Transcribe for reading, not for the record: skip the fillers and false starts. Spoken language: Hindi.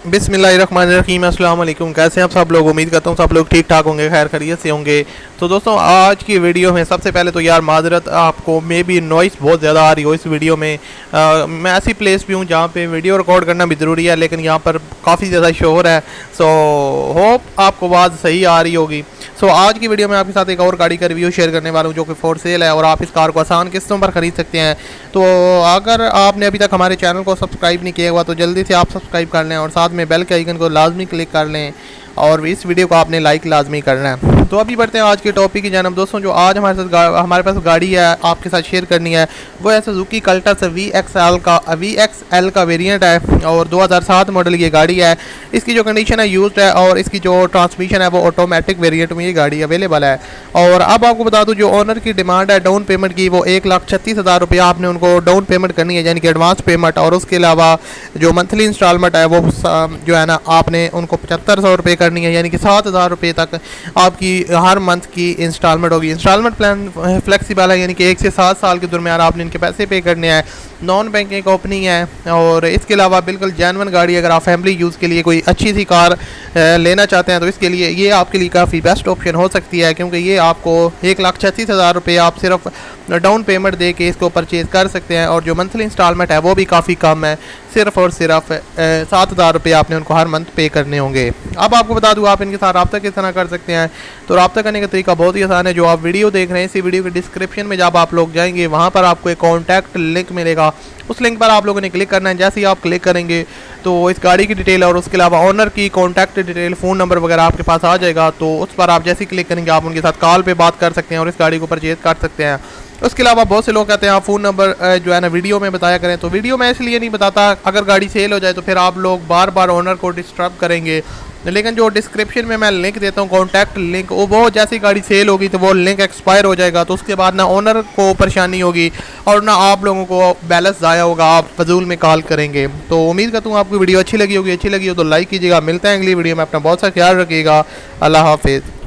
बिस्मिल्लाहिर्रहमानिर्रहीम। अस्सलाम वालेकुम। कैसे हैं आप सब लोग? उम्मीद करता हूँ सब लोग ठीक ठाक होंगे, खैर खैरियत से होंगे। तो दोस्तों आज की वीडियो में सबसे पहले तो यार माजरत, आपको मे बी नॉइस बहुत ज़्यादा आ रही हो इस वीडियो में। मैं ऐसी प्लेस भी हूँ जहाँ पे वीडियो रिकॉर्ड करना भी ज़रूरी है, लेकिन यहाँ पर काफ़ी ज़्यादा शोर है। सो होप आपको आवाज़ सही आ रही होगी। सो आज की वीडियो में आपके साथ एक और गाड़ी का रिव्यू शेयर करने वाला हूँ जो कि फॉर सेल है और आप इस कार को आसान किस्तों पर ख़रीद सकते हैं। तो अगर आपने अभी तक हमारे चैनल को सब्सक्राइब नहीं किया हुआ तो जल्दी से आप सब्सक्राइब कर लें और साथ में बेल के आइकन को लाजमी क्लिक कर लें और इस वीडियो को आपने लाइक लाजमी करना है। तो अभी बढ़ते हैं आज के टॉपिक की जानब। दोस्तों जो आज हमारे पास गाड़ी है आपके साथ शेयर करनी है वो है सुजुकी कल्टस VXL का वेरिएंट है और 2007 मॉडल ये गाड़ी है। इसकी जो कंडीशन है यूज्ड है और इसकी जो ट्रांसमिशन है वो ऑटोमेटिक वेरिएंट में ये गाड़ी अवेलेबल है। और अब आपको बता दूं जो ओनर की डिमांड है डाउन पेमेंट की वो 1,36,000 रुपया आपने उनको डाउन पेमेंट करनी है, यानी कि एडवांस पेमेंट। और उसके अलावा जो मंथली इंस्टॉलमेंट है वो जो है ना आपने उनको 7500 रुपये करनी है, यानी कि 7,000 रुपये तक आपकी हर मंथ की इंस्टॉलमेंट होगी। इंस्टॉलमेंट प्लान फ्लेक्सिबल है, यानी कि 1 से 7 साल के दरमियान आपने इनके पैसे पे करने हैं। नॉन बैंकिंग कंपनी है और इसके अलावा बिल्कुल जेन्युइन गाड़ी, अगर आप फैमिली यूज़ के लिए कोई अच्छी सी कार लेना चाहते हैं तो इसके लिए ये आपके लिए काफ़ी बेस्ट ऑप्शन हो सकती है, क्योंकि ये आपको 1,36,000 रुपये आप सिर्फ डाउन पेमेंट दे के इसको परचेज़ कर सकते हैं और जो मंथली इंस्टॉलमेंट है वो भी काफ़ी कम है, सिर्फ और सिर्फ 7,000 रुपये आपने उनको हर मंथ पे करने होंगे। अब आपको बता दूँ आप इनके साथ रब्ता किस तरह कर सकते हैं। तो रब्ता करने का तरीका बहुत ही आसान है। जो आप वीडियो देख रहे हैं इसी वीडियो के डिस्क्रिप्शन में जब आप लोग जाएंगे वहाँ पर आपको एक कॉन्टैक्ट लिंक मिलेगा, उस लिंक पर आप लोगों ने क्लिक करना है। जैसे ही आप क्लिक करेंगे तो इस गाड़ी की डिटेल और उसके अलावा ऑनर की कॉन्टैक्ट डिटेल, फ़ोन नंबर वगैरह आपके पास आ जाएगा। तो उस पर आप जैसे ही क्लिक करेंगे आप उनके साथ कॉल पे बात कर सकते हैं और इस गाड़ी को परचेज कर सकते हैं। उसके अलावा बहुत से लोग कहते हैं आप फ़ोन नंबर जो है ना वीडियो में बताया करें, तो वीडियो में इसलिए नहीं बताता, अगर गाड़ी सेल हो जाए तो फिर आप लोग बार बार ओनर को डिस्टर्ब करेंगे। लेकिन जो डिस्क्रिप्शन में मैं लिंक देता हूँ कॉन्टैक्ट लिंक, वो जैसी गाड़ी सेल होगी तो वो लिंक एक्सपायर हो जाएगा, तो उसके बाद ना ओनर को परेशानी होगी और ना आप लोगों को बैलेंस ज़ाया होगा, आप फजूल में कॉल करेंगे। तो उम्मीद करता हूँ आपको वीडियो अच्छी लगी होगी। अच्छी लगी हो तो लाइक कीजिएगा। मिलते हैं अगली वीडियो में। अपना बहुत सा ख्याल रखिएगा। अल्लाह हाफिज़।